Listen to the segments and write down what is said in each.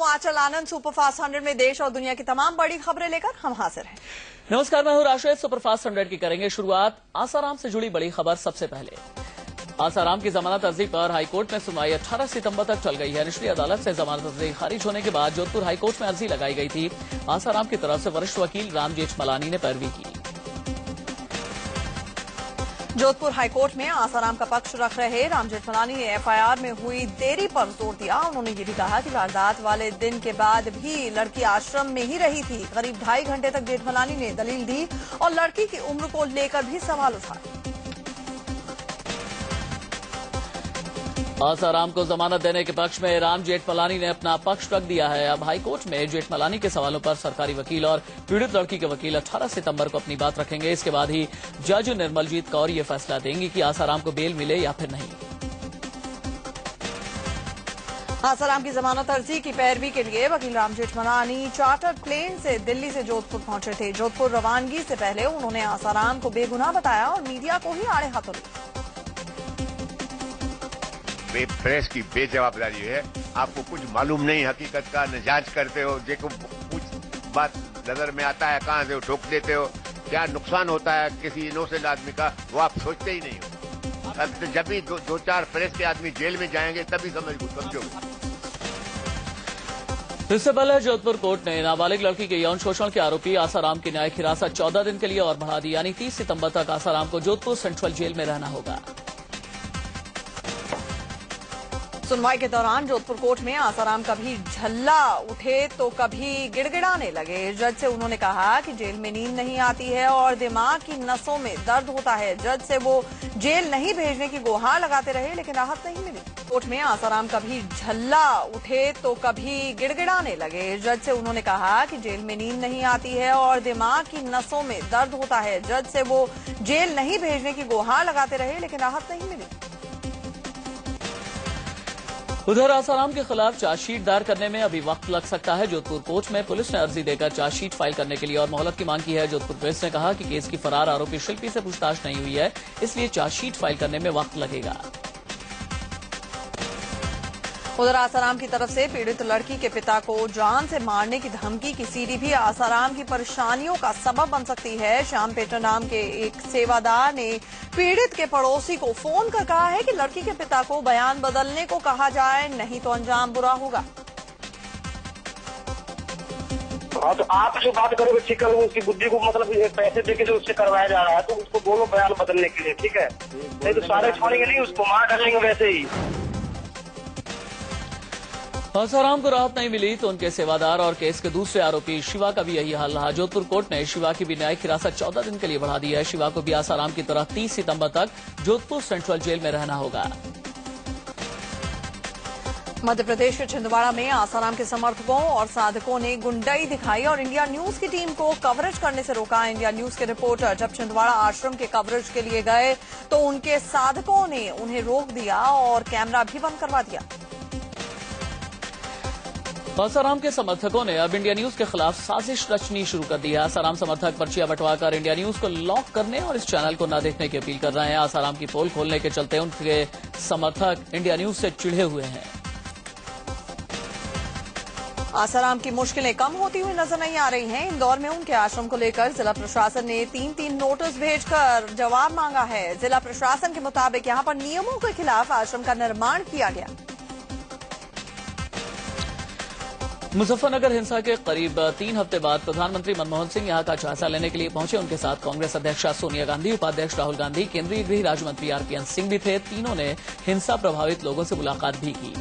आंचल आनंद superfast 100 में देश और दुनिया की तमाम बड़ी खबरें लेकर हम हाजिर हैं। नमस्कार, मैं हूं राशिद। सुपरफास्ट 100 की करेंगे शुरुआत। आसाराम से जुड़ी बड़ी खबर सबसे पहले। आसाराम की जमानत अर्जी पर हाईकोर्ट में सुनवाई 18 सितंबर तक चल गई है। निचली अदालत से जमानत अर्जी खारिज होने के बाद जोधपुर हाईकोर्ट में अर्जी लगाई गई थी। आसाराम की तरफ से वरिष्ठ वकील राम जेठमलानी ने पैरवी की। जोधपुर हाईकोर्ट में आसाराम का पक्ष रख रहे राम जेठमलानी ने एफआईआर में हुई देरी पर जोर दिया। उन्होंने ये भी कहा कि वारदात वाले दिन के बाद भी लड़की आश्रम में ही रही थी। करीब 2.5 घंटे तक जेठमलानी ने दलील दी और लड़की की उम्र को लेकर भी सवाल उठाए। आसाराम को जमानत देने के पक्ष में राम जेठमलानी ने अपना पक्ष रख दिया है। अब हाईकोर्ट में जेठमलानी के सवालों पर सरकारी वकील और पीड़ित लड़की के वकील 18 सितंबर को अपनी बात रखेंगे। इसके बाद ही जज निर्मलजीत कौर ये फैसला देंगी कि आसाराम को बेल मिले या फिर नहीं। आसाराम की जमानत अर्जी की पैरवी के लिए वकील राम जेठमलानी चार्टर्ड प्लेन से दिल्ली से जोधपुर पहुंचे थे। जोधपुर रवानगी से पहले उन्होंने आसाराम को बेगुनाह बताया और मीडिया को ही आड़े हाथों लिया। प्रेस की बेजवाबदारी है। आपको कुछ मालूम नहीं हकीकत का, न जांच करते हो। देखो कुछ बात नजर में आता है, कहां से वो ठोक देते हो। क्या नुकसान होता है किसी इनोसेंट आदमी का, वो आप सोचते ही नहीं हो। अब जब भी दो चार प्रेस के आदमी जेल में जाएंगे तभी समझोगे। इससे पहले जोधपुर कोर्ट ने नाबालिग लड़की के यौन शोषण के आरोपी आसाराम की न्यायिक हिरासत 14 दिन के लिए और बढ़ा दी, यानी 30 सितंबर तक आसाराम को जोधपुर सेंट्रल जेल में रहना होगा। सुनवाई के दौरान जोधपुर कोर्ट में आसाराम कभी झल्ला उठे तो कभी गिड़गिड़ाने लगे। जज से उन्होंने कहा कि जेल में नींद नहीं आती है और दिमाग की नसों में दर्द होता है। जज से वो जेल नहीं भेजने की गुहार लगाते रहे, लेकिन राहत नहीं मिली। कोर्ट में आसाराम कभी झल्ला उठे तो कभी गिड़गिड़ाने लगे। जज से उन्होंने कहा कि जेल में नींद नहीं आती है और दिमाग की नसों में दर्द होता है। जज से वो जेल नहीं भेजने की गुहार लगाते रहे, लेकिन राहत नहीं मिली। उधर आसाराम के खिलाफ चार्जशीट दायर करने में अभी वक्त लग सकता है। जोधपुर कोर्ट में पुलिस ने अर्जी देकर चार्जशीट फाइल करने के लिए और मोहलत की मांग की है। जोधपुर पुलिस ने कहा कि केस की फरार आरोपी शिल्पी से पूछताछ नहीं हुई है, इसलिए चार्जशीट फाइल करने में वक्त लगेगा। उधर आसाराम की तरफ से पीड़ित लड़की के पिता को जान से मारने की धमकी की सीडी भी आसाराम की परेशानियों का सबब बन सकती है। श्याम पेटर नाम के एक सेवादार ने पीड़ित के पड़ोसी को फोन कर कहा है कि लड़की के पिता को बयान बदलने को कहा जाए, नहीं तो अंजाम बुरा होगा। हाँ, तो आप जो बात करोगे ठीक है, उसकी बुद्धि को मतलब पैसे देके जो उससे करवाया जा रहा है, तो उसको बोलो बयान बदलने के लिए, ठीक है। नहीं तो सारे छोड़ेंगे नहीं, उसको मार डालेंगे वैसे ही। आसाराम को राहत नहीं मिली तो उनके सेवादार और केस के दूसरे आरोपी शिवा का भी यही हाल रहा। जोधपुर कोर्ट ने शिवा की भी न्यायिक हिरासत 14 दिन के लिए बढ़ा दी है। शिवा को भी आसाराम की तरह 30 सितंबर तक जोधपुर सेंट्रल जेल में रहना होगा। मध्य प्रदेश के छिंदवाड़ा में आसाराम के समर्थकों और साधकों ने गुंडाई दिखाई और इंडिया न्यूज की टीम को कवरेज करने से रोका। इंडिया न्यूज के रिपोर्टर जब छिंदवाड़ा आश्रम के कवरेज के लिए गए तो उनके साधकों ने उन्हें रोक दिया और कैमरा भी बंद करवा दिया। आसाराम के समर्थकों ने अब इंडिया न्यूज के खिलाफ साजिश रचनी शुरू कर दी है। आसाराम समर्थक पर्चियां बंटवाकर इंडिया न्यूज को लॉक करने और इस चैनल को न देखने की अपील कर रहे हैं। आसाराम की पोल खोलने के चलते उनके समर्थक इंडिया न्यूज से चिढ़े हुए हैं। आसाराम की मुश्किलें कम होती हुई नजर नहीं आ रही हैं। इंदौर में उनके आश्रम को लेकर जिला प्रशासन ने 3 नोटिस भेजकर जवाब मांगा है। जिला प्रशासन के मुताबिक यहां पर नियमों के खिलाफ आश्रम का निर्माण किया गया। मुजफ्फरनगर हिंसा के करीब 3 हफ्ते बाद प्रधानमंत्री मनमोहन सिंह यहां का जायजा लेने के लिए पहुंचे। उनके साथ कांग्रेस अध्यक्षा सोनिया गांधी, उपाध्यक्ष राहुल गांधी, केंद्रीय गृह राज्य मंत्री आरपीएन सिंह भी थे। तीनों ने हिंसा प्रभावित लोगों से मुलाकात भी की।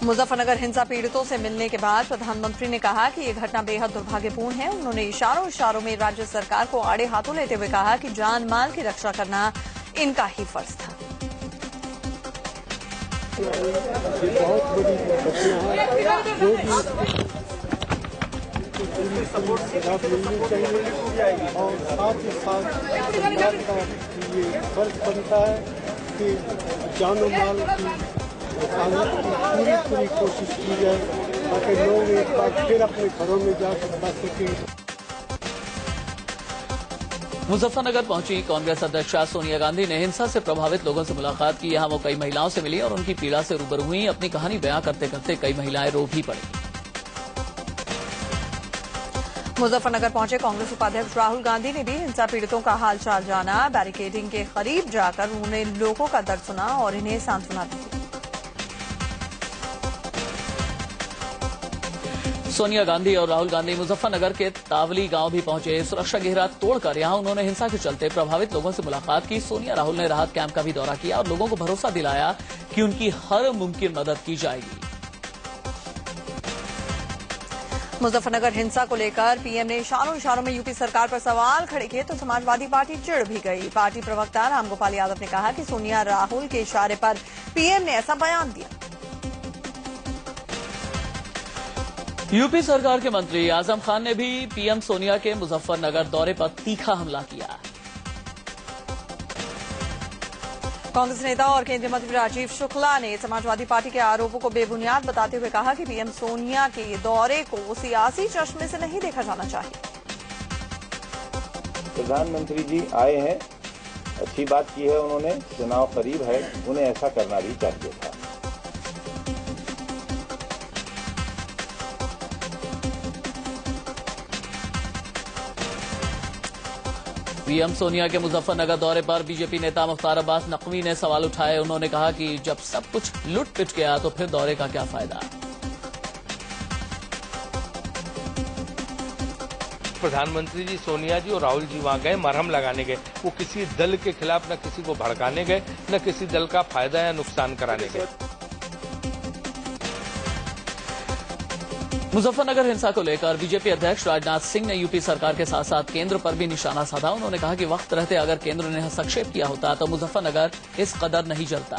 मुजफ्फरनगर हिंसा पीड़ितों से मिलने के बाद प्रधानमंत्री ने कहा कि ये घटना बेहद दुर्भाग्यपूर्ण है। उन्होंने इशारों में राज्य सरकार को आड़े हाथों लेते हुए कहा कि जान माल की रक्षा करना इनका ही फर्ज था। ये बहुत बड़ी घटना है, जो भी सपोर्ट मिलनी चाहिए और साथ ही साथ सरकार का ये फर्ज बनता है कि जानो माल की हिफाजत की पूरी कोशिश की जाए ताकि लोग एक बार फिर अपने घरों में जा सकें। मुजफ्फरनगर पहुंची कांग्रेस अध्यक्षा सोनिया गांधी ने हिंसा से प्रभावित लोगों से मुलाकात की। यहां वो कई महिलाओं से मिली और उनकी पीड़ा से रूबरू हुई। अपनी कहानी बयां करते करते कई महिलाएं रो भी पड़ी। मुजफ्फरनगर पहुंचे कांग्रेस उपाध्यक्ष राहुल गांधी ने भी हिंसा पीड़ितों का हालचाल जाना। बैरिकेडिंग के करीब जाकर उन्होंने लोगों का दर्द सुना और इन्हें सांत्वना दी। सोनिया गांधी और राहुल गांधी मुजफ्फरनगर के तावली गांव भी पहुंचे। सुरक्षा घेरा तोड़कर यहां उन्होंने हिंसा के चलते प्रभावित लोगों से मुलाकात की। सोनिया राहुल ने राहत कैंप का भी दौरा किया और लोगों को भरोसा दिलाया कि उनकी हर मुमकिन मदद की जाएगी। मुजफ्फरनगर हिंसा को लेकर पीएम ने इशारों में यूपी सरकार पर सवाल खड़े किए तो समाजवादी पार्टी चिढ़ भी गई। पार्टी प्रवक्ता रामगोपाल यादव ने कहा कि सोनिया राहुल के इशारे पर पीएम ने ऐसा बयान दिया। यूपी सरकार के मंत्री आजम खान ने भी पीएम सोनिया के मुजफ्फरनगर दौरे पर तीखा हमला किया। कांग्रेस नेता और केंद्रीय मंत्री राजीव शुक्ला ने समाजवादी पार्टी के आरोपों को बेबुनियाद बताते हुए कहा कि पीएम सोनिया के दौरे को सियासी चश्मे से नहीं देखा जाना चाहिए। प्रधानमंत्री जी आए हैं, अच्छी बात की है उन्होंने, चुनाव करीब है, उन्हें ऐसा करना भी चाहिए था। पीएम सोनिया के मुजफ्फरनगर दौरे पर बीजेपी नेता मुख्तार अब्बास नकवी ने सवाल उठाए। उन्होंने कहा कि जब सब कुछ लुट पिट गया तो फिर दौरे का क्या फायदा। प्रधानमंत्री जी, सोनिया जी और राहुल जी वहां गए, मरहम लगाने गए। वो किसी दल के खिलाफ न किसी को भड़काने गए, न किसी दल का फायदा या नुकसान कराने गए। मुजफ्फरनगर हिंसा को लेकर बीजेपी अध्यक्ष राजनाथ सिंह ने यूपी सरकार के साथ साथ केंद्र पर भी निशाना साधा। उन्होंने कहा कि वक्त रहते अगर केंद्र ने हस्तक्षेप किया होता तो मुजफ्फरनगर इस कदर नहीं जलता।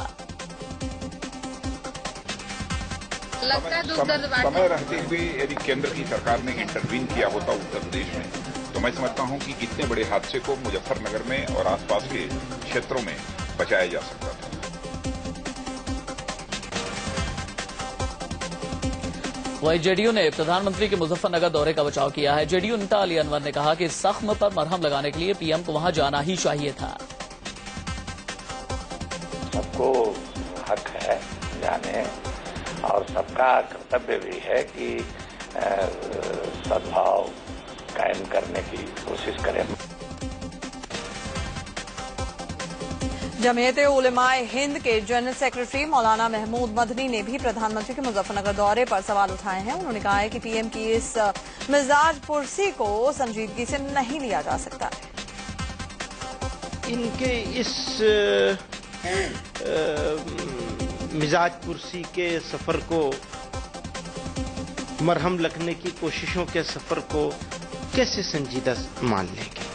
समय रहते हुए यदि केंद्र की सरकार ने इंटरवीन किया होता उत्तर प्रदेश में तो मैं समझता हूं कि कितने बड़े हादसे को मुजफ्फरनगर में और आसपास के क्षेत्रों में बचाया जा सकता था। वहीं जेडीयू ने प्रधानमंत्री के मुजफ्फरनगर दौरे का बचाव किया है। जेडीयू नेता अली अनवर ने कहा कि जख्म पर मरहम लगाने के लिए पीएम को वहां जाना ही चाहिए था। सबको हक है जाने और सबका कर्तव्य भी है कि सद्भाव कायम करने की कोशिश करें। जमीयत उलेमाए हिंद के जनरल सेक्रेटरी मौलाना महमूद मदनी ने भी प्रधानमंत्री के मुजफ्फरनगर दौरे पर सवाल उठाए हैं। उन्होंने कहा है कि पीएम की इस मिजाज पुरसी को संजीदगी से नहीं लिया जा सकता। इनके इस मिजाज पुरसी के सफर को, मरहम लगने की कोशिशों के सफर को कैसे संजीदा मान लेंगे।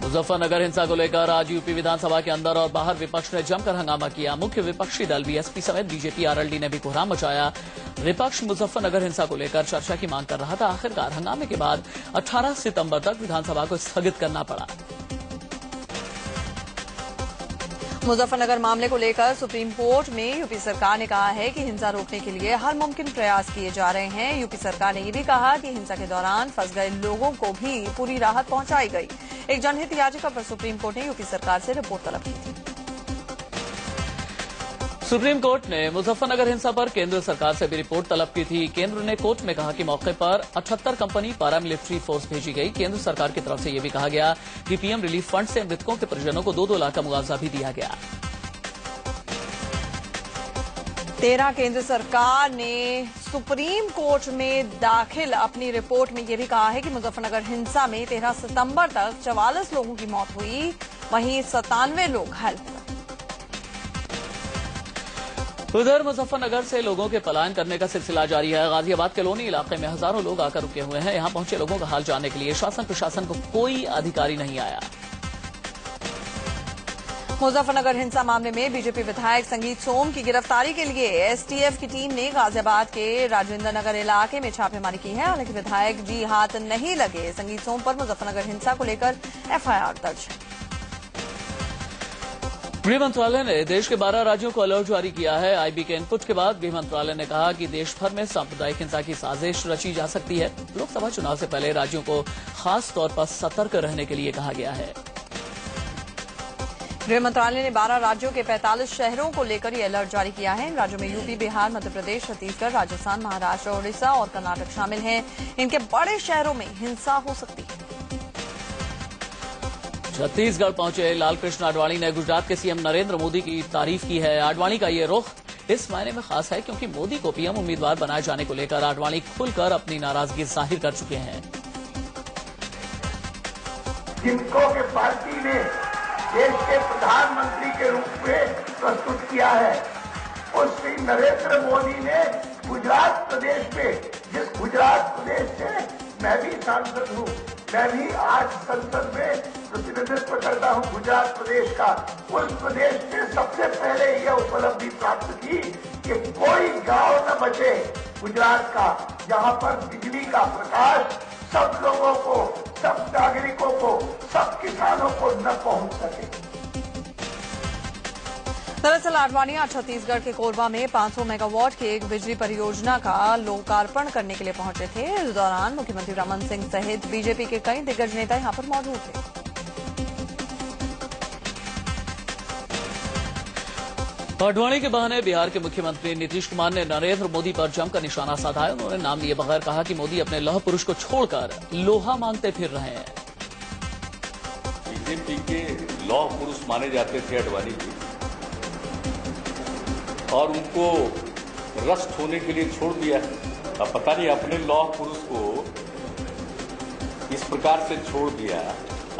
मुजफ्फरनगर हिंसा को लेकर आज यूपी विधानसभा के अंदर और बाहर विपक्ष ने जमकर हंगामा किया। मुख्य विपक्षी दल बीएसपी समेत बीजेपी आरएलडी ने भी कोहराम मचाया। विपक्ष मुजफ्फरनगर हिंसा को लेकर चर्चा की मांग कर रहा था। आखिरकार हंगामे के बाद 18 सितंबर तक विधानसभा को स्थगित करना पड़ा। मुजफ्फरनगर मामले को लेकर सुप्रीम कोर्ट में यूपी सरकार ने कहा है कि हिंसा रोकने के लिए हर मुमकिन प्रयास किए जा रहे हैं। यूपी सरकार ने यह भी कहा कि हिंसा के दौरान फंस गए लोगों को भी पूरी राहत पहुंचाई गई। एक जनहित याचिका पर सुप्रीम कोर्ट ने यूपी सरकार से रिपोर्ट तलब की थी। सुप्रीम कोर्ट ने मुजफ्फरनगर हिंसा पर केंद्र सरकार से भी रिपोर्ट तलब की थी। केंद्र ने कोर्ट में कहा कि मौके पर 78 कंपनी पैरामिलिट्री फोर्स भेजी गई। केंद्र सरकार की तरफ से यह भी कहा गया कि पीएम रिलीफ फंड से मृतकों के परिजनों को 2-2 लाख का मुआवजा भी दिया गया। 13 केंद्र सरकार ने सुप्रीम कोर्ट में दाखिल अपनी रिपोर्ट में यह भी कहा है कि मुजफ्फरनगर हिंसा में 13 सितंबर तक 44 लोगों की मौत हुई, वहीं 97 लोग घायल हुए। उधर मुजफ्फरनगर से लोगों के पलायन करने का सिलसिला जारी है। गाजियाबाद के लोनी इलाके में हजारों लोग आकर रुके हुए हैं। यहां पहुंचे लोगों का हाल जानने के लिए शासन प्रशासन को कोई अधिकारी नहीं आया। मुजफ्फरनगर हिंसा मामले में बीजेपी विधायक संगीत सोम की गिरफ्तारी के लिए एसटीएफ की टीम ने गाजियाबाद के राजेंद्र नगर इलाके में छापेमारी की है। हालांकि विधायक जी हाथ नहीं लगे। संगीत सोम पर मुजफ्फरनगर हिंसा को लेकर एफआईआर दर्ज है। गृह मंत्रालय ने देश के 12 राज्यों को अलर्ट जारी किया है। आईबी के इनपुट के बाद गृह मंत्रालय ने कहा कि देश भर में सांप्रदायिक हिंसा की साजिश रची जा सकती है। लोकसभा चुनाव से पहले राज्यों को खास तौर पर सतर्क रहने के लिए कहा गया है। गृह मंत्रालय ने 12 राज्यों के 45 शहरों को लेकर ये अलर्ट जारी किया है। इन राज्यों में यूपी, बिहार, मध्य प्रदेश, छत्तीसगढ़, राजस्थान, महाराष्ट्र, ओडिशा और कर्नाटक शामिल हैं। इनके बड़े शहरों में हिंसा हो सकती है। छत्तीसगढ़ पहुंचे लालकृष्ण आडवाणी ने गुजरात के सीएम नरेंद्र मोदी की तारीफ की है। आडवाणी का ये रुख इस मायने में खास है क्योंकि मोदी को पीएम उम्मीदवार बनाए जाने को लेकर आडवाणी खुलकर अपनी नाराजगी जाहिर कर चुके हैं। जिनको के पार्टी ने देश के प्रधानमंत्री के रूप में प्रस्तुत किया है, उस श्री नरेंद्र मोदी ने गुजरात प्रदेश में, जिस गुजरात प्रदेश से मैं भी सांसद हूँ, मैं भी आज संसद में प्रतिनिधित्व करता हूँ गुजरात प्रदेश का, उस प्रदेश ने सबसे पहले यह उपलब्धि प्राप्त की कि कोई गांव न बचे गुजरात का जहां पर बिजली का प्रकाश सब लोगों को, सब नागरिकों को, सब किसानों को न पहुंच सके। दरअसल आडवाणी आज छत्तीसगढ़ के कोरबा में 500 मेगावाट की एक बिजली परियोजना का लोकार्पण करने के लिए पहुंचे थे। इस दौरान मुख्यमंत्री रमन सिंह सहित बीजेपी के कई दिग्गज नेता यहां पर मौजूद थे। आडवाणी के बहाने बिहार के मुख्यमंत्री नीतीश कुमार ने नरेंद्र मोदी पर जमकर निशाना साधा है। उन्होंने नाम लिए बगैर कहा कि मोदी अपने लौह पुरुष को छोड़कर लोहा मांगते फिर रहे हैं। बीजेपी के लौह पुरुष माने जाते थे आडवाणी जी, और उनको रस्ट होने के लिए छोड़ दिया। अब पता नहीं अपने लौह पुरुष को इस प्रकार से छोड़ दिया,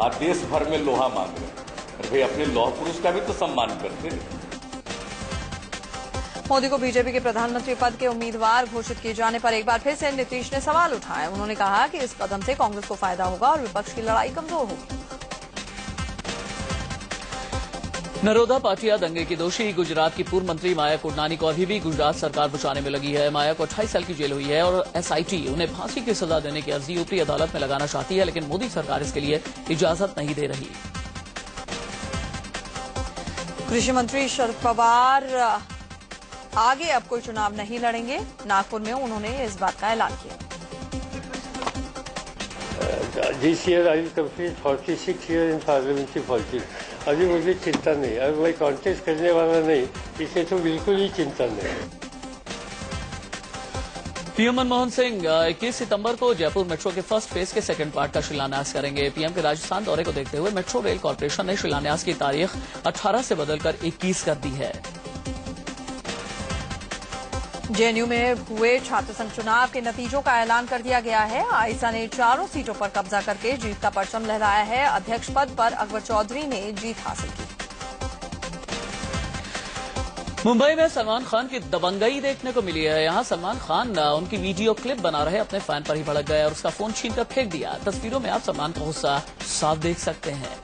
आप देश भर में लोहा मांग रहे हैं। अरे भाई, अपने लौह पुरुष का भी तो सम्मान करते। मोदी को बीजेपी के प्रधानमंत्री पद के उम्मीदवार घोषित किए जाने पर एक बार फिर से नीतीश ने सवाल उठाए। उन्होंने कहा कि इस कदम से कांग्रेस को फायदा होगा और विपक्ष की लड़ाई कमजोर होगी। नरोदा पाटिया दंगे की दोषी गुजरात की पूर्व मंत्री माया कोडनानी को अभी भी गुजरात सरकार बचाने में लगी है। माया को 28 साल की जेल हुई है और एसआईटी उन्हें फांसी की सजा देने की अर्जी ऊपरी अदालत में लगाना चाहती है, लेकिन मोदी सरकार इसके लिए इजाजत नहीं दे रही। कृषि मंत्री शरद पवार आगे अब कोई चुनाव नहीं लड़ेंगे। नागपुर में उन्होंने इस बात का ऐलान किया। This year I will complete 46 years in parliamentary politics. अभी मुझे चिंता नहीं, अब मैं कॉन्टेस्ट करने वाला नहीं, इसे तो बिल्कुल ही चिंता नहीं। पीएम मनमोहन सिंह 21 सितंबर को जयपुर मेट्रो के फर्स्ट फेज के सेकंड पार्ट का शिलान्यास करेंगे। पीएम के राजस्थान दौरे को देखते हुए मेट्रो रेल कॉर्पोरेशन ने शिलान्यास की तारीख 18 से बदलकर 21 कर दी है। जेएनयू में हुए छात्र संघ चुनाव के नतीजों का ऐलान कर दिया गया है। आईसा ने 4 सीटों पर कब्जा करके जीत का परचम लहराया है। अध्यक्ष पद पर अकबर चौधरी ने जीत हासिल की। मुंबई में सलमान खान की दबंगई देखने को मिली है। यहां सलमान खान उनकी वीडियो क्लिप बना रहे अपने फैन पर ही भड़क गए और उसका फोन छीनकर फेंक दिया। तस्वीरों में आप सलमान का गुस्सा साफ देख सकते हैं।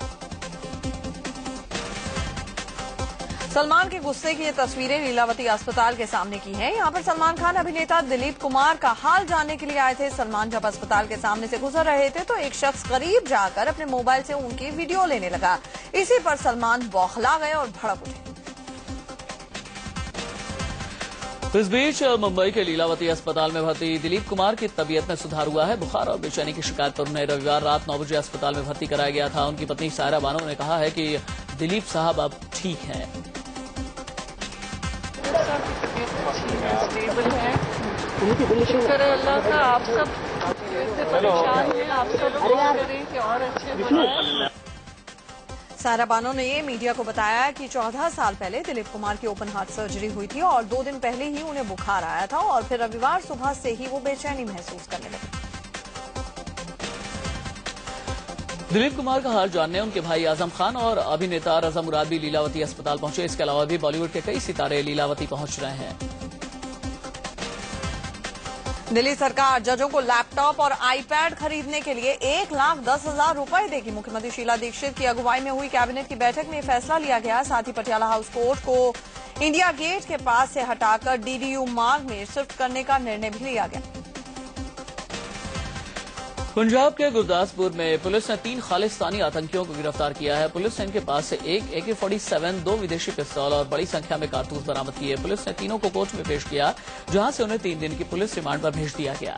सलमान के गुस्से की ये तस्वीरें लीलावती अस्पताल के सामने की हैं। यहाँ पर सलमान खान अभिनेता दिलीप कुमार का हाल जानने के लिए आए थे। सलमान जब अस्पताल के सामने से गुजर रहे थे तो एक शख्स करीब जाकर अपने मोबाइल से उनकी वीडियो लेने लगा। इसी पर सलमान बौखला गए और भड़क उठे। इस बीच मुंबई के लीलावती अस्पताल में भर्ती दिलीप कुमार की तबीयत में सुधार हुआ है। बुखार और बेचैनी की शिकायत पर उन्हें रविवार रात 9 बजे अस्पताल में भर्ती कराया गया था। उनकी पत्नी सायरा बानो ने कहा है कि दिलीप साहब अब ठीक हैं। स्टेबल है, शुक्र है अल्लाह का। आप सब परेशान हैं, आप सब दुआ करें कि और अच्छे बने। सायरा बानो ने ये मीडिया को बताया कि 14 साल पहले दिलीप कुमार की ओपन हार्ट सर्जरी हुई थी और 2 दिन पहले ही उन्हें बुखार आया था और फिर रविवार सुबह से ही वो बेचैनी महसूस करने लगे। दिलीप कुमार का हाल जानने उनके भाई आजम खान और अभिनेता रजा मुराद भी लीलावती अस्पताल पहुंचे। इसके अलावा भी बॉलीवुड के कई सितारे लीलावती पहुंच रहे हैं। दिल्ली सरकार जजों को लैपटॉप और आईपैड खरीदने के लिए 1,10,000 रुपए देगी। मुख्यमंत्री शीला दीक्षित की अगुवाई में हुई कैबिनेट की बैठक में फैसला लिया गया। साथ ही पटियाला हाउस कोर्ट को इंडिया गेट के पास से हटाकर डीडीयू मार्ग में शिफ्ट करने का निर्णय भी लिया गया। पंजाब के गुरदासपुर में पुलिस ने 3 खालिस्तानी आतंकियों को गिरफ्तार किया है। पुलिस ने इनके पास से एक AK-47, 2 विदेशी पिस्तौल और बड़ी संख्या में कारतूस बरामद किए। पुलिस ने तीनों को कोर्ट में पेश किया, जहां से उन्हें 3 दिन की पुलिस रिमांड पर भेज दिया गया।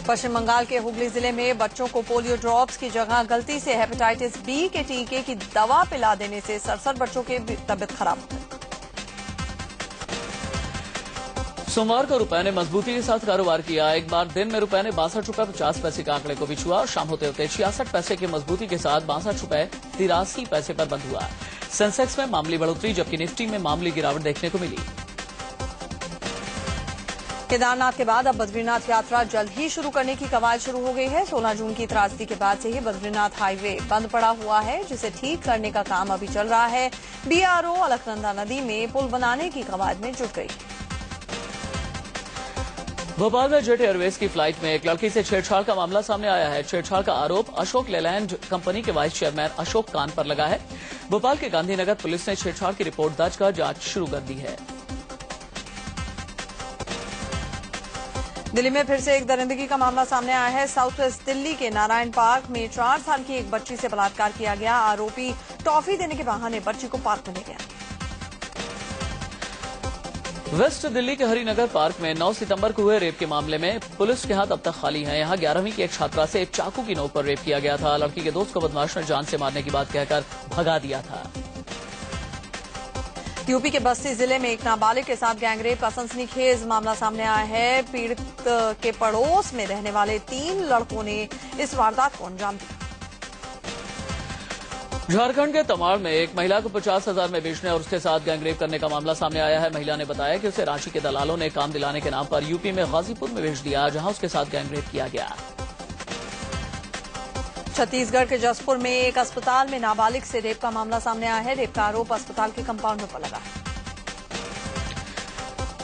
पश्चिम बंगाल के हुगली जिले में बच्चों को पोलियो ड्रॉप्स की जगह गलती से हेपेटाइटिस B के टीके की दवा पिला देने से 67 बच्चों की तबीयत खराब हो गई। सोमवार को रुपए ने मजबूती के साथ कारोबार किया। एक बार दिन में रुपए ने 62 रुपए 50 पैसे के आंकड़े को भी छुआ और शाम होते होते 66 पैसे की मजबूती के साथ 62 रुपए 83 पैसे पर बंद हुआ। सेंसेक्स में मामूली बढ़ोतरी जबकि निफ्टी में मामूली गिरावट देखने को मिली। केदारनाथ के बाद अब बद्रीनाथ यात्रा जल्द ही शुरू करने की कवायद शुरू हो गई है। 16 जून की त्रासदी के बाद से ही बद्रीनाथ हाईवे बंद पड़ा हुआ है, जिसे ठीक करने का काम अभी चल रहा है। BRO अलकनंदा नदी में पुल बनाने की कवायद में जुट गई। भोपाल में जेट एयरवेज की फ्लाइट में एक लड़की से छेड़छाड़ का मामला सामने आया है। छेड़छाड़ का आरोप अशोक लेलैंड कंपनी के वाइस चेयरमैन अशोक कान पर लगा है। भोपाल के गांधीनगर पुलिस ने छेड़छाड़ की रिपोर्ट दर्ज कर जांच शुरू कर दी है। दिल्ली में फिर से एक दरिंदगी का मामला सामने आया है। साउथ वेस्ट दिल्ली के नारायण पार्क में 4 साल की एक बच्ची से बलात्कार किया गया। आरोपी टॉफी देने के बहाने बच्ची को पार्क में ले गया। वेस्ट दिल्ली के हरिनगर पार्क में 9 सितंबर को हुए रेप के मामले में पुलिस के हाथ अब तक खाली हैं। यहां 11वीं की एक छात्रा से एक चाकू की नोक पर रेप किया गया था। लड़की के दोस्त को बदमाश ने जान से मारने की बात कहकर भगा दिया था। यूपी के बस्ती जिले में एक नाबालिग के साथ गैंगरेप का सनसनीखेज मामला सामने आया है। पीड़ित के पड़ोस में रहने वाले 3 लड़कों ने इस वारदात को अंजाम दिया। झारखंड के तमाड़ में एक महिला को 50,000 में बेचने और उसके साथ गैंगरेप करने का मामला सामने आया है। महिला ने बताया कि उसे रांची के दलालों ने काम दिलाने के नाम पर यूपी में गाजीपुर में भेज दिया, जहां उसके साथ गैंगरेप किया गया। छत्तीसगढ़ के जसपुर में एक अस्पताल में नाबालिग से रेप का मामला सामने आया है। रेप का आरोप अस्पताल के कंपाउंड पर लगा है।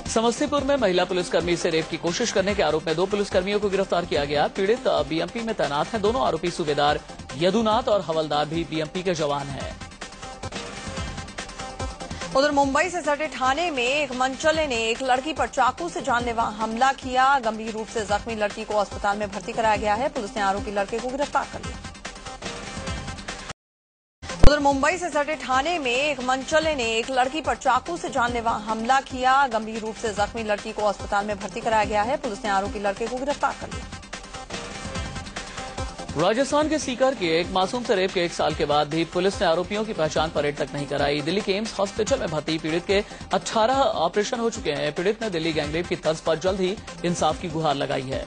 समस्तीपुर में महिला पुलिसकर्मी से रेप की कोशिश करने के आरोप में 2 पुलिसकर्मियों को गिरफ्तार किया गया। पीड़ित BMP में तैनात हैं। दोनों आरोपी सूबेदार यदुनाथ और हवलदार भी BMP के जवान हैं। उधर मुंबई से सटे थाने में एक मनचले ने एक लड़की पर चाकू से जानलेवा हमला किया। गंभीर रूप से जख्मी लड़की को अस्पताल में भर्ती कराया गया है। पुलिस ने आरोपी लड़के को गिरफ्तार कर लिया। उधर मुंबई से सटे थाने में एक मनचले ने एक लड़की पर चाकू से जानलेवा हमला किया। गंभीर रूप से जख्मी लड़की को अस्पताल में भर्ती कराया गया है। पुलिस ने आरोपी लड़के को गिरफ्तार कर लिया। राजस्थान के सीकर के एक मासूम से रेप के 1 साल के बाद भी पुलिस ने आरोपियों की पहचान परेड तक नहीं कराई। दिल्ली के एम्स हॉस्पिटल में भर्ती पीड़ित के 18 ऑपरेशन हो चुके हैं। पीड़ित ने दिल्ली गैंगरेप की तर्ज पर जल्द ही इंसाफ की गुहार लगाई है।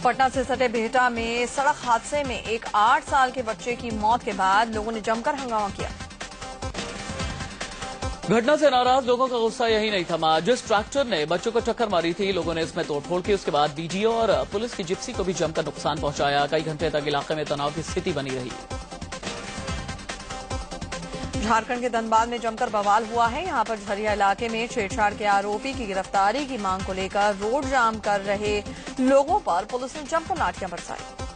पटना से सटे बिहटा में सड़क हादसे में एक 8 साल के बच्चे की मौत के बाद लोगों ने जमकर हंगामा किया। घटना से नाराज लोगों का गुस्सा यही नहीं थमा। जिस ट्रैक्टर ने बच्चों को टक्कर मारी थी, लोगों ने इसमें तोड़फोड़ की। उसके बाद DGO और पुलिस की जिप्सी को भी जमकर नुकसान पहुंचाया। कई घंटे तक इलाके में तनाव की स्थिति बनी रही। झारखंड के धनबाद में जमकर बवाल हुआ है। यहां पर झरिया इलाके में छेड़छाड़ के आरोपी की गिरफ्तारी की मांग को लेकर रोड जाम कर रहे लोगों पर पुलिस ने जमकर लाठियां बरसाई।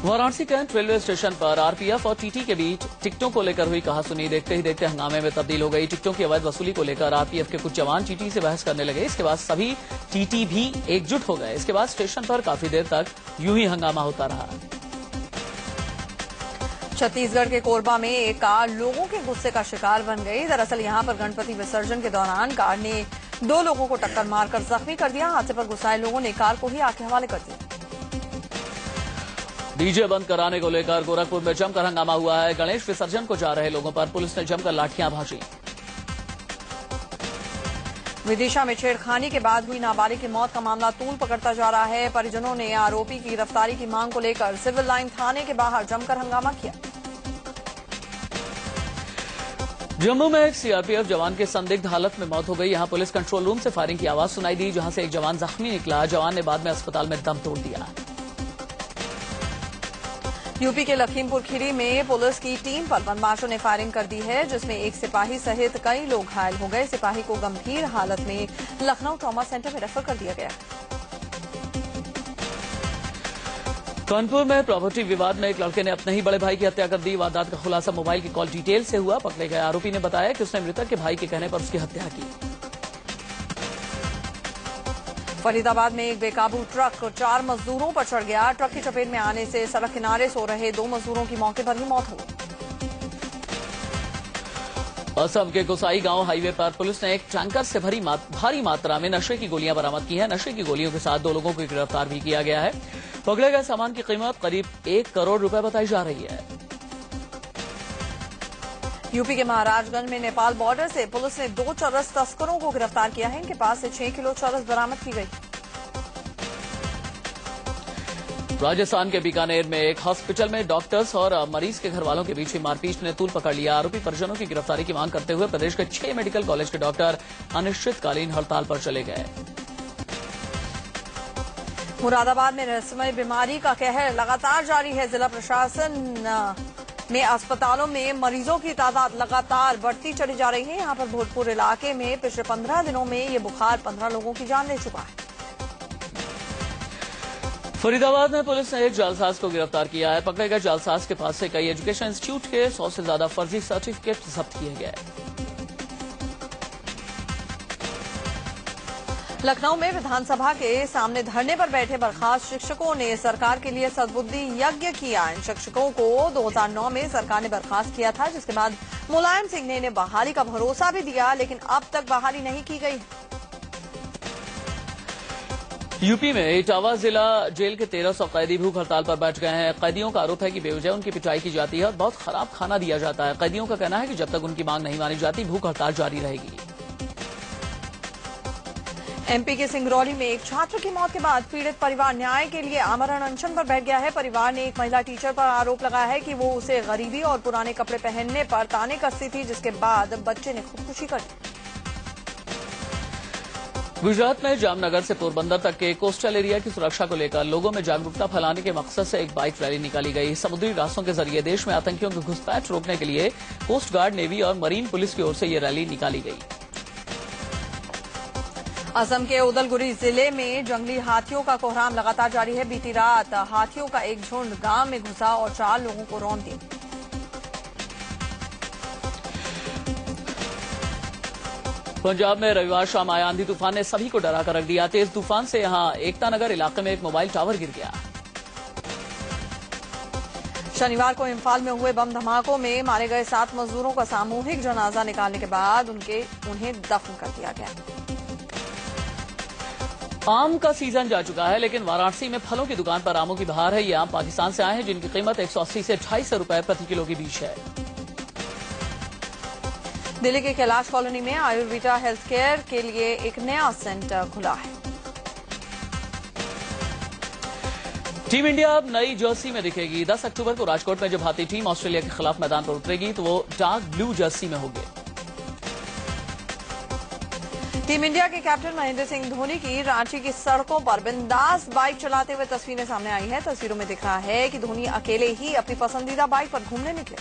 वाराणसी कैंट रेलवे स्टेशन पर RPF और TT के बीच टिकटों को लेकर हुई कहासुनी देखते ही देखते हंगामे में तब्दील हो गई। टिकटों की अवैध वसूली को लेकर RPF के कुछ जवान TT से बहस करने लगे। इसके बाद सभी TT भी एकजुट हो गए। इसके बाद स्टेशन पर काफी देर तक यूं ही हंगामा होता रहा। छत्तीसगढ़ के कोरबा में एक कार लोगों के गुस्से का शिकार बन गई। दरअसल यहां पर गणपति विसर्जन के दौरान कार ने 2 लोगों को टक्कर मारकर जख्मी कर दिया। हादसे पर गुस्साए लोगों ने कार को ही आग के हवाले कर दिया। DJ बंद कराने को लेकर गोरखपुर में जमकर हंगामा हुआ है। गणेश विसर्जन को जा रहे लोगों पर पुलिस ने जमकर लाठियां भाजी। विदिशा में छेड़खानी के बाद हुई नाबालिग की मौत का मामला तूल पकड़ता जा रहा है। परिजनों ने आरोपी की गिरफ्तारी की मांग को लेकर सिविल लाइन थाने के बाहर जमकर हंगामा किया। जम्मू में एक CRPF जवान के संदिग्ध हालत में मौत हो गई। यहां पुलिस कंट्रोल रूम से फायरिंग की आवाज सुनाई दी, जहां से एक जवान जख्मी निकला। जवान ने बाद में अस्पताल में दम तोड़ दिया। यूपी के लखीमपुर खीरी में पुलिस की टीम पर बदमाशों ने फायरिंग कर दी है, जिसमें एक सिपाही सहित कई लोग घायल हो गए। सिपाही को गंभीर हालत में लखनऊ ट्रॉमा सेंटर में रेफर कर दिया गया। कानपुर में प्रॉपर्टी विवाद में एक लड़के ने अपने ही बड़े भाई की हत्या कर दी। वारदात का खुलासा मोबाइल की कॉल डिटेल से हुआ। पकड़े गए आरोपी ने बताया कि उसने मृतक के भाई के कहने पर उसकी हत्या की। फरीदाबाद में एक बेकाबू ट्रक 4 मजदूरों पर चढ़ गया। ट्रक की चपेट में आने से सड़क किनारे सो रहे 2 मजदूरों की मौके पर ही मौत हो गई। असम के गोसाई गांव हाईवे पर पुलिस ने एक टैंकर से भारी मात्रा में नशे की गोलियां बरामद की है। नशे की गोलियों के साथ 2 लोगों को गिरफ्तार भी किया गया है। पकड़े गए सामान की कीमत करीब 1 करोड़ रुपए बताई जा रही है। यूपी के महाराजगंज में नेपाल बॉर्डर से पुलिस ने 2 चरस तस्करों को गिरफ्तार किया है। इनके पास से 6 किलो चरस बरामद की गई। राजस्थान के बीकानेर में एक हॉस्पिटल में डॉक्टर्स और मरीज के घर वालों के बीच हुई मारपीट ने तूल पकड़ लिया। आरोपी परिजनों की गिरफ्तारी की मांग करते हुए प्रदेश के 6 मेडिकल कॉलेज के डॉक्टर अनिश्चितकालीन हड़ताल पर चले गए। मुरादाबाद में रहस्यमय बीमारी का कहर लगातार जारी है। जिला प्रशासन में अस्पतालों में मरीजों की तादाद लगातार बढ़ती चली जा रही है। यहां पर भोजपुर इलाके में पिछले 15 दिनों में ये बुखार 15 लोगों की जान ले चुका है। फरीदाबाद में पुलिस ने एक जालसाज को गिरफ्तार किया है। पकड़े गए जालसाज के पास से कई एजुकेशन इंस्टीट्यूट के 100 से ज्यादा फर्जी सर्टिफिकेट जब्त किए गए। लखनऊ में विधानसभा के सामने धरने पर बैठे बर्खास्त शिक्षकों ने सरकार के लिए सद्बुद्धि यज्ञ किया। इन शिक्षकों को 2009 में सरकार ने बर्खास्त किया था, जिसके बाद मुलायम सिंह ने इन्हें बहाली का भरोसा भी दिया, लेकिन अब तक बहाली नहीं की गई। यूपी में इटावा जिला जेल के 1300 कैदी भूख हड़ताल पर बैठ गए हैं। कैदियों का आरोप है कि बेवजह उनकी पिटाई की जाती है और बहुत खराब खाना दिया जाता है। कैदियों का कहना है कि जब तक उनकी मांग नहीं मानी जाती भूख हड़ताल जारी रहेगी। एमपी के सिंगरौली में एक छात्र की मौत के बाद पीड़ित परिवार न्याय के लिए आमरण अनशन पर बैठ गया है। परिवार ने एक महिला टीचर पर आरोप लगाया है कि वो उसे गरीबी और पुराने कपड़े पहनने पर ताने कसती थी, जिसके बाद बच्चे ने खुदकुशी कर ली। गुजरात में जामनगर से पोरबंदर तक के कोस्टल एरिया की सुरक्षा को लेकर लोगों में जागरूकता फैलाने के मकसद से एक बाइक रैली निकाली गई। समुद्री रास्तों के जरिए देश में आतंकियों की घुसपैठ रोकने के लिए कोस्ट गार्ड, नेवी और मरीन पुलिस की ओर से ये रैली निकाली गई। असम के उदलगुरी जिले में जंगली हाथियों का कोहराम लगातार जारी है। बीती रात हाथियों का एक झुंड गांव में घुसा और 4 लोगों को रौंद दिया। पंजाब में रविवार शाम आया आंधी तूफान ने सभी को डरा कर रख दिया। तेज तूफान से यहां एकता नगर इलाके में एक मोबाइल टावर गिर गया। शनिवार को इम्फाल में हुए बम धमाकों में मारे गए 7 मजदूरों का सामूहिक जनाजा निकालने के बाद उन्हें दफन कर दिया गया। आम का सीजन जा चुका है, लेकिन वाराणसी में फलों की दुकान पर आमों की बहार है। ये आम पाकिस्तान से आए हैं, जिनकी कीमत 180 से 250 रुपए प्रति किलो के बीच है। दिल्ली के कैलाश कॉलोनी में आयुर्वेदा हेल्थ केयर के लिए एक नया सेंटर खुला है। टीम इंडिया अब नई जर्सी में दिखेगी। 10 अक्टूबर को राजकोट में जब भारतीय टीम ऑस्ट्रेलिया के खिलाफ मैदान पर उतरेगी तो वो डार्क ब्लू जर्सी में होगी। टीम इंडिया के कैप्टन महेंद्र सिंह धोनी की रांची की सड़कों पर बिंदास बाइक चलाते हुए तस्वीरें सामने आई है। तस्वीरों में दिख रहा है कि धोनी अकेले ही अपनी पसंदीदा बाइक पर घूमने निकले।